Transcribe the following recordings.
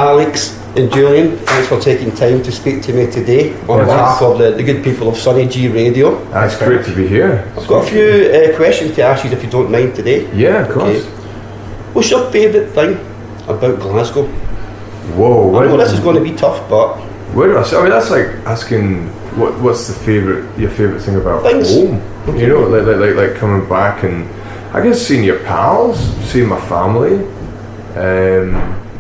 Alex and Julian, thanks for taking time to speak to me today on behalf of the good people of Sunny G Radio. It's great to be here. I've got a few questions to ask you if you don't mind today. Yeah, of course. Okay. What's your favourite thing about Glasgow? Whoa, I know this is going to be tough, but... Where do I say? I mean, that's like asking what's your favourite thing about things. Home? You know, like coming back and I guess seeing your pals, seeing my family.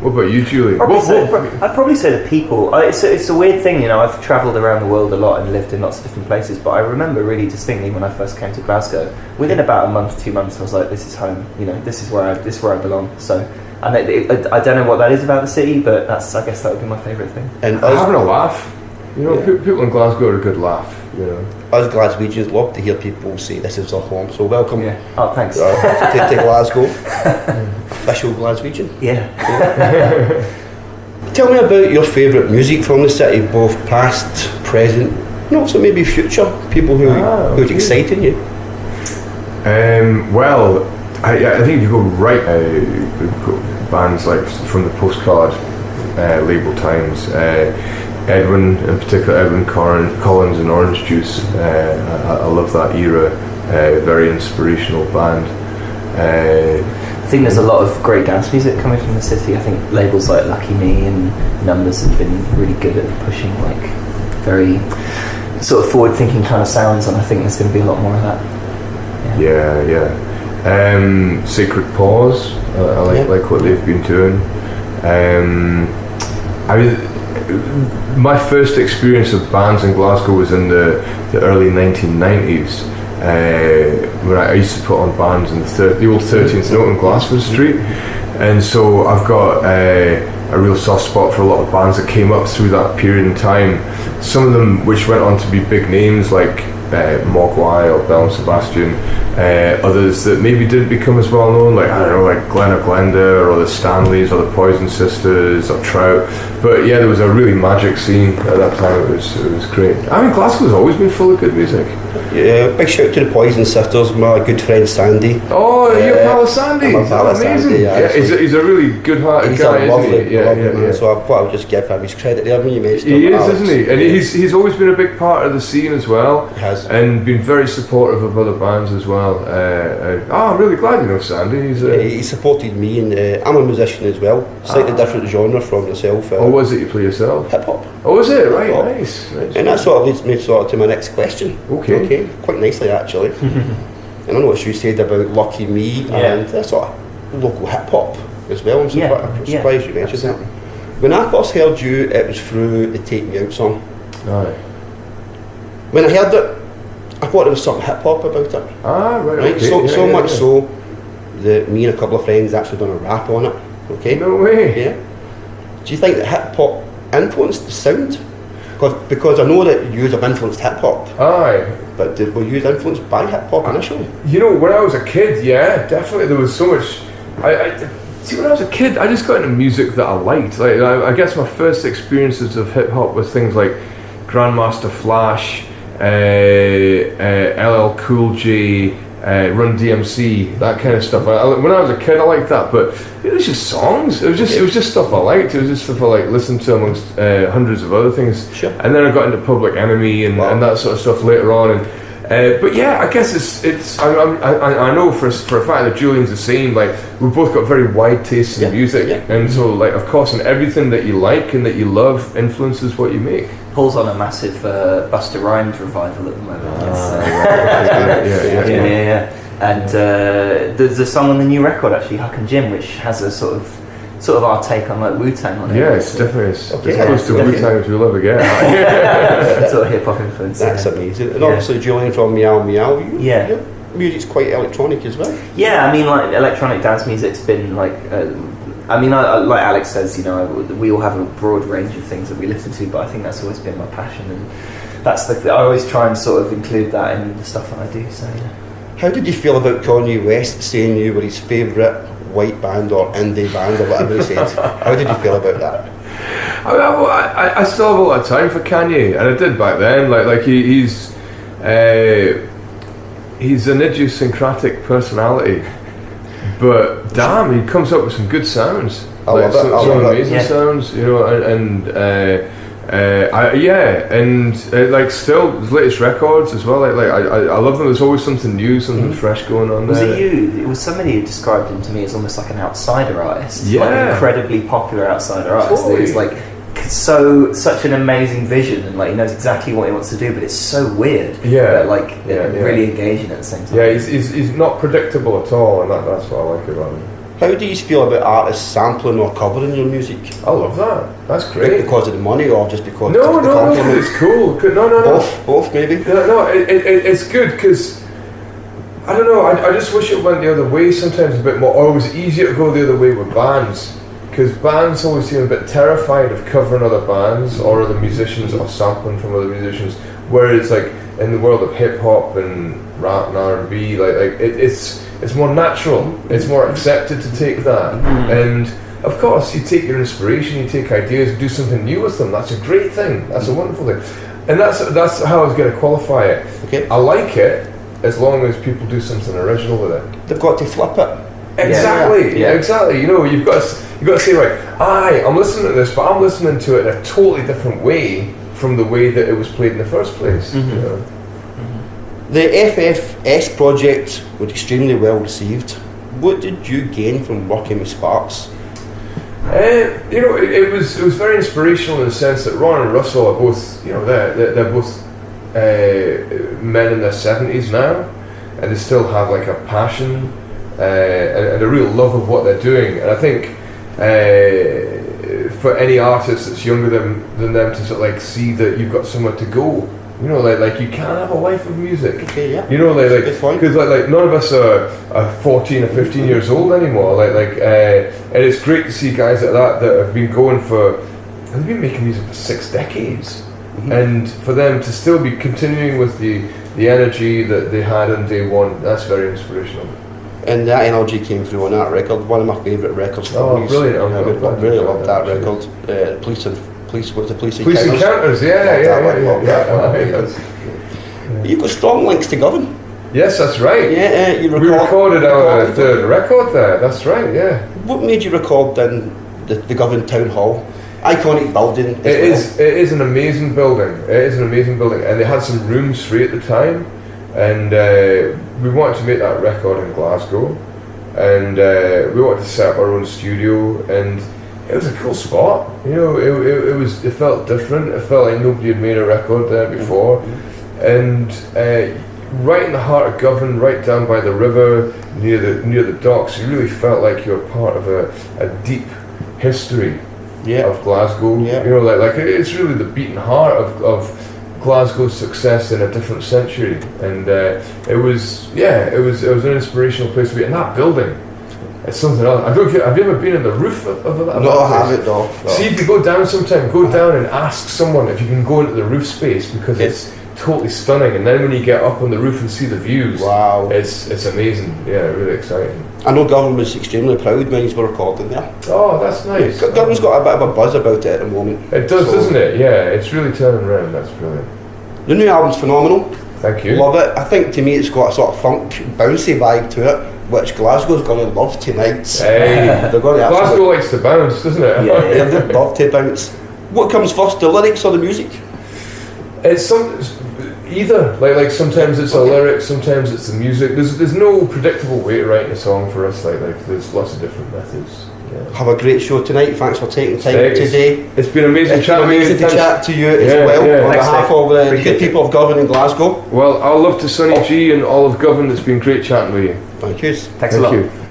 What about you, Julie? I'd probably say the people. It's a weird thing, you know. I've travelled around the world a lot and lived in lots of different places, but I remember really distinctly when I first came to Glasgow. Within about a month, 2 months, I was like, "This is home." You know, this is where I belong. So, and I don't know what that is about the city, but I guess that would be my favourite thing. And having a laugh. You know, people in Glasgow are a good laugh. You know, us Glaswegians love to hear people say this is our home. So welcome. Yeah. Oh, thanks. To Glasgow. Official Glaswegian. Yeah. Tell me about your favourite music from the city, both past, present, and also maybe future. People who's exciting you. Well, I think if you go right, bands like from the postcard label times. Edwin, in particular, Edwin Collins and Orange Juice. I love that era. Very inspirational band. I think there's a lot of great dance music coming from the city. I think labels like Lucky Me and Numbers have been really good at pushing like very sort of forward-thinking kind of sounds, and I think there's going to be a lot more of that. Yeah. Sacred Paws. I like what they've been doing. I mean, my first experience of bands in Glasgow was in the early 1990s when I used to put on bands in the old 13th Note in Glasgow Street, and so I've got a real soft spot for a lot of bands that came up through that period in time, some of them which went on to be big names like Mogwai or Belle and Sebastian, others that maybe didn't become as well known, like I don't know, like Glen or Glenda or the Stanleys or the Poison Sisters or Trout. But yeah, there was a really magic scene at that time. It was great. I mean, Glasgow's always been full of good music. Yeah, big shout to the Poison Sisters, my good friend Sandy. Oh, you're a pal of Sandy. I'm a pal of amazing. Sandy, yeah, he's a really good-hearted guy, isn't he? Yeah. So I thought I would just give him his credit there when you mentioned him. He is, isn't he? And he's always been a big part of the scene as well. He has. And been very supportive of other bands as well. I'm really glad you know Sandy. He supported me, and I'm a musician as well. Slightly different genre from yourself. Was it you play yourself? Hip hop. Oh, is it? Right, nice. And that sort of leads me to my next question. Okay. Quite nicely actually. And I know what you said about Lucky Me and sort of local hip hop as well. I'm surprised you mentioned that. When I first heard you, it was through the Take Me Out song. Aye. When I heard it, I thought there was something hip hop about it. Right. Okay. So much so that me and a couple of friends actually done a rap on it. Okay. No way. Yeah. Do you think that hip hop influenced the sound? Because I know that you have influenced hip hop. Aye. But were you influenced by hip hop initially? You know, when I was a kid, yeah, definitely there was so much. See, when I was a kid, I just got into music that I liked. Like, I guess my first experiences of hip hop was things like Grandmaster Flash, LL Cool J, Run DMC, that kind of stuff. When I was a kid, I liked that, but it was just songs. It was just stuff I liked. It was just stuff I listened to amongst hundreds of other things. Sure. And then I got into Public Enemy and that sort of stuff later on. And but yeah, I guess it's. I know for a fact that Julian's the same. Like, we've both got very wide tastes in music, and so like, of course, and everything that you like and that you love influences what you make. Paul's on a massive Busta Rhymes revival at the moment. Yeah. And there's a song on the new record actually, Huck and Jim, which has a sort of our take on like Wu-Tang on it. Yeah, it's definitely as close to Wu-Tang as we'll ever get. Sort of hip hop influence. That's amazing. And obviously Julian from Meow Meow. Your music's quite electronic as well. Yeah, I mean, like electronic dance music's been like. I mean, like Alex says, you know, we all have a broad range of things that we listen to, but I think that's always been my passion, and that's I always try and sort of include that in the stuff that I do. So. Yeah. How did you feel about Kanye West saying you were his favourite white band or indie band or whatever he said? How did you feel about that? I still have a lot of time for Kanye, and I did back then. Like he's an idiosyncratic personality, but damn, he comes up with some good sounds. I love it. Some amazing sounds, you know, like still his latest records as well. Like I love them. There's always something new, something fresh going on. Was there. it you? It was somebody who described him to me as almost like an outsider artist, Yeah. like an incredibly popular outsider artist. Totally. It's like such an amazing vision, and like he knows exactly what he wants to do, but it's so weird. Yeah. But really engaging at the same time. Yeah, he's not predictable at all, and that's what I like about him. How do you feel about artists sampling or covering your music? I love that. That's great. Because of the money or just because No, of the compliment? it's cool. No. Both maybe? No, it's good because, I don't know, I just wish it went the other way sometimes a bit more, or it was easier to go the other way with bands. Because bands always seem a bit terrified of covering other bands or other musicians or sampling from other musicians. Whereas like in the world of hip hop and rap and R&B, it's more natural. It's more accepted to take that. And of course, you take your inspiration, you take ideas, and do something new with them. That's a great thing. That's a wonderful thing. And that's how I was going to qualify it. Okay. I like it as long as people do something original with it. They've got to flip it. Exactly. You know, you've got to say, right, I'm listening to this, but I'm listening to it in a totally different way from the way that it was played in the first place. You know? The FFS project was extremely well received. What did you gain from working with Sparks? You know, it was very inspirational in the sense that Ron and Russell are both, you know, they're both men in their 70s now, and they still have like a passion and a real love of what they're doing. And I think for any artist that's younger than them to sort of like see that you've got somewhere to go. You know, like you can't have a life of music. Okay, yeah. You know, because like none of us are 14 or 15 years old anymore. And it's great to see guys like that have been going they've been making music for 6 decades, and for them to still be continuing with the energy that they had on day one, that's very inspirational. And that energy came through on that record. One of my favourite records. Oh, brilliant! I really loved that record. Police Police Encounters, yeah. You've got strong links to Govan. Yes, that's right. Yeah, we recorded our third record there. That's right. Yeah. What made you record in the Govan Town Hall? Iconic building. It is an amazing building. And they had some rooms free at the time, and we wanted to make that record in Glasgow, and we wanted to set up our own studio, and it was a cool spot. You know, it felt different. It felt like nobody had made a record there before, and right in the heart of Govan, right down by the river, near the docks, you really felt like you were part of a deep history of Glasgow. You know, like it's really the beating heart of Glasgow's success in a different century, and it was an inspirational place to be. And that building, it's something else. I don't know, have you ever been in the roof of that? No, I haven't. No. See, if you go down sometime, go down and ask someone if you can go into the roof space, because it's totally stunning. And then when you get up on the roof and see the views, wow, it's amazing. Yeah, really exciting. I know Govan was extremely proud when you were recording there. Oh, that's nice. Govan's got a bit of a buzz about it at the moment. It does, doesn't it? Yeah, it's really turning around. That's brilliant. The new album's phenomenal. Thank you. Love it. I think to me it's got a sort of funk, bouncy vibe to it, which Glasgow's going to love tonight. Hey, they're going to Glasgow likes to bounce, doesn't it? Yeah, they'd love to bounce. What comes first, the lyrics or the music? It's either. Like sometimes it's a lyric, sometimes it's the music. There's no predictable way to write a song for us. Like there's lots of different methods. Yeah. Have a great show tonight. Thanks for taking time today. It's been amazing. It's been amazing to chat to you as well on behalf of the good people of Govan and Glasgow. Well, I'll love to Sonny G and all of Govan. It's been great chatting with you. Thank you. Thanks a lot.